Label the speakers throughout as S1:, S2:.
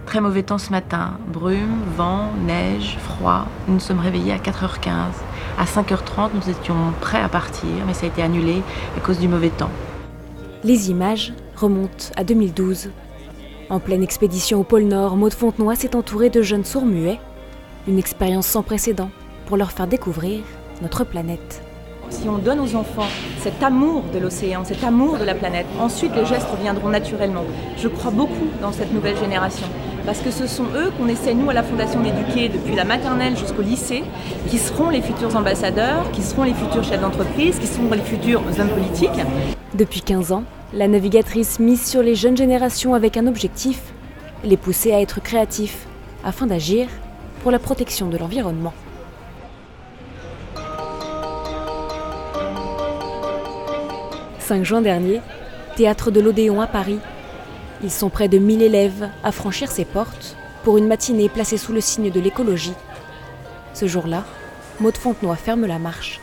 S1: Très mauvais temps ce matin, brume, vent, neige, froid. Nous nous sommes réveillés à 4h15. À 5h30, nous étions prêts à partir, mais ça a été annulé à cause du mauvais temps.
S2: Les images remontent à 2012. En pleine expédition au pôle Nord, Maud Fontenoy s'est entourée de jeunes sourds-muets. Une expérience sans précédent pour leur faire découvrir notre planète.
S3: Si on donne aux enfants cet amour de l'océan, cet amour de la planète, ensuite les gestes reviendront naturellement. Je crois beaucoup dans cette nouvelle génération. Parce que ce sont eux qu'on essaie, nous, à la Fondation, d'éduquer depuis la maternelle jusqu'au lycée, qui seront les futurs ambassadeurs, qui seront les futurs chefs d'entreprise, qui seront les futurs hommes politiques.
S2: Depuis 15 ans, la navigatrice mise sur les jeunes générations avec un objectif, les pousser à être créatifs, afin d'agir pour la protection de l'environnement. « 5 juin dernier, théâtre de l'Odéon à Paris. Ils sont près de 1000 élèves à franchir ses portes pour une matinée placée sous le signe de l'écologie. Ce jour-là, Maud Fontenoy ferme la marche.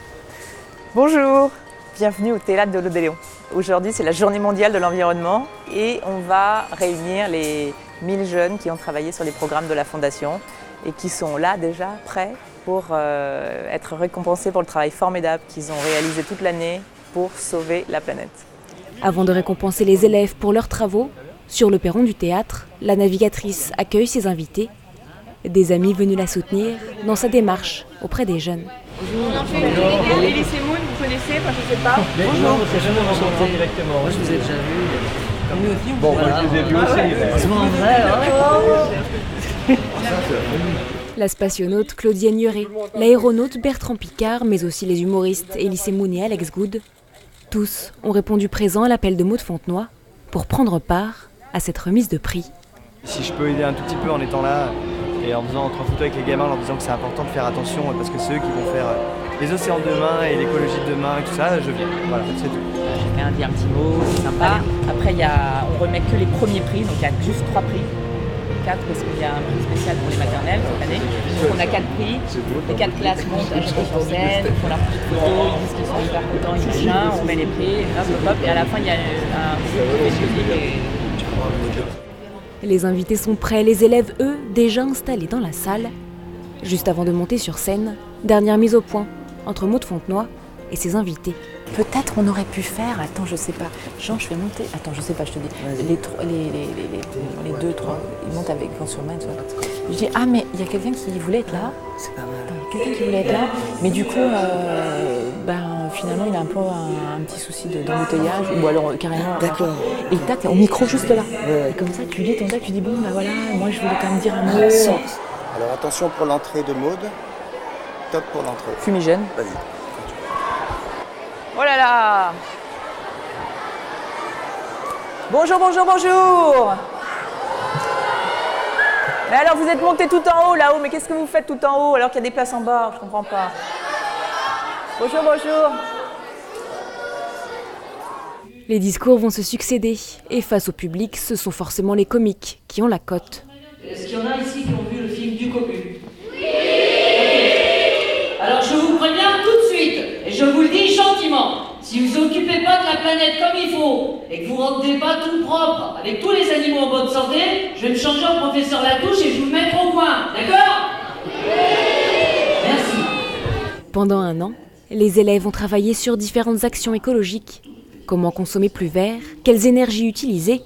S3: Bonjour, bienvenue au théâtre de l'Odéon. Aujourd'hui, c'est la journée mondiale de l'environnement et on va réunir les 1000 jeunes qui ont travaillé sur les programmes de la Fondation et qui sont là déjà prêts pour être récompensés pour le travail formidable qu'ils ont réalisé toute l'année pour sauver la planète.
S2: Avant de récompenser les élèves pour leurs travaux, sur le perron du théâtre, la navigatrice accueille ses invités, des amis venus la soutenir dans sa démarche auprès des jeunes.
S3: Bonjour, Elise Moon, vous connaissez, enfin je ne sais pas.
S4: Bonjour, c'est jamais rencontré directement.
S5: Moi je vous ai déjà vu.
S4: Comme nous aussi, bon, voilà. Je les ai vus aussi.
S5: C'est en vrai,
S2: La spationaute Claudienne Nuret, l'aéronaute Bertrand Piccard, mais aussi les humoristes Elise Moon et Alex Good. Tous ont répondu présent à l'appel de Maud Fontenoy pour prendre part à cette remise de prix.
S4: Si je peux aider un tout petit peu en étant là et en faisant 3 photos avec les gamins, en leur disant que c'est important de faire attention parce que c'est eux qui vont faire les océans de demain et l'écologie de demain et tout ça, je viens. Voilà, c'est tout.
S3: Chacun dit un petit mot, c'est sympa. Après, on remet que les premiers prix, donc il y a juste 3 prix. 4 parce qu'il y a un prix spécial pour les maternelles cette année. Donc on a 4 prix, les 4 classes montent à chaque fois sur scène, ils font leur petite photo, ils disent qu'ils sont hyper contents, ils machin, on met les prix, hop, et à la fin il y a un public.
S2: Les invités sont prêts, les élèves, eux, déjà installés dans la salle. Juste avant de monter sur scène, dernière mise au point entre Maud Fontenoy et ses invités.
S3: Peut-être on aurait pu faire, attends, je sais pas, Jean, je vais monter, attends, je sais pas, je te dis, les 2, 3, ils montent avec vent sur main, tu vois. Je dis, ah, mais il y a quelqu'un qui voulait être là.
S5: c'est pas mal.
S3: Il y a quelqu'un qui voulait être là, mais du coup, finalement, il a un peu un petit souci d'embouteillage, ou alors carrément.
S5: D'accord.
S3: Et t'as au micro juste là.
S5: Ouais.
S3: Et comme ça, tu lis ton texte, tu dis, bon, bah voilà, moi je voulais quand même dire un mot.
S6: Alors attention pour l'entrée de Maud. Top pour l'entrée.
S3: Fumigène.
S6: Vas-y.
S3: Oh là là! Bonjour, bonjour, bonjour! Mais alors vous êtes montés tout en haut là-haut, mais qu'est-ce que vous faites tout en haut alors qu'il y a des places en bas? Je comprends pas. Bonjour, bonjour!
S2: Les discours vont se succéder et face au public, ce sont forcément les comiques qui ont la cote.
S7: Est-ce qu'il y en a ici qui ont vu le film du cocu? Oui! Alors je vous préviens tout de suite, et je vous le dis gentiment, si vous ne occupez pas de la planète comme il faut, et que vous ne rendez pas tout propre, avec tous les animaux en bonne santé, je vais me changer en professeur Latouche et je vous mettre au coin, d'accord? Merci.
S2: Pendant 1 an, les élèves ont travaillé sur différentes actions écologiques. Comment consommer plus vert? Quelles énergies utiliser?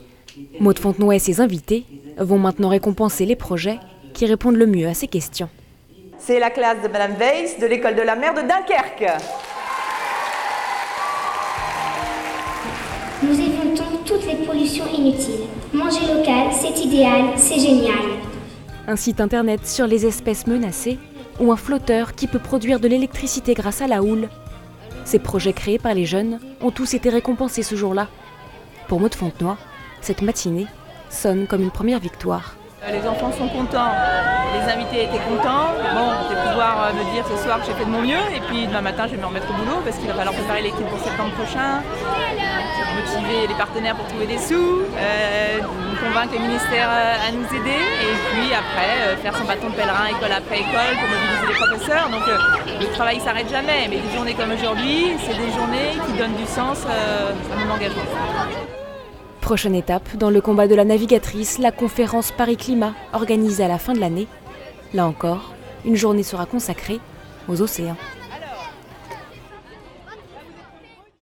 S2: Maud Fontenoy et ses invités vont maintenant récompenser les projets qui répondent le mieux à ces questions.
S3: C'est la classe de Madame Weiss de l'école de la mer de Dunkerque.
S8: Nous évitons toutes les pollutions inutiles. Manger local, c'est idéal, c'est génial.
S2: Un site internet sur les espèces menacées ou un flotteur qui peut produire de l'électricité grâce à la houle. Ces projets créés par les jeunes ont tous été récompensés ce jour-là. Pour Maud Fontenoy, cette matinée sonne comme une première victoire.
S3: Les enfants sont contents, les invités étaient contents. Bon, je vais pouvoir me dire ce soir que j'ai fait de mon mieux et puis demain matin je vais me remettre au boulot parce qu'il va falloir préparer l'équipe pour septembre prochain, motiver les partenaires pour trouver des sous, convaincre les ministères à nous aider et puis après faire son bâton de pèlerin école après école pour mobiliser les professeurs. Donc le travail ne s'arrête jamais, mais des journées comme aujourd'hui, c'est des journées qui donnent du sens à mon engagement.
S2: Prochaine étape, dans le combat de la navigatrice, la conférence Paris Climat, organisée à la fin de l'année. Là encore, une journée sera consacrée aux océans.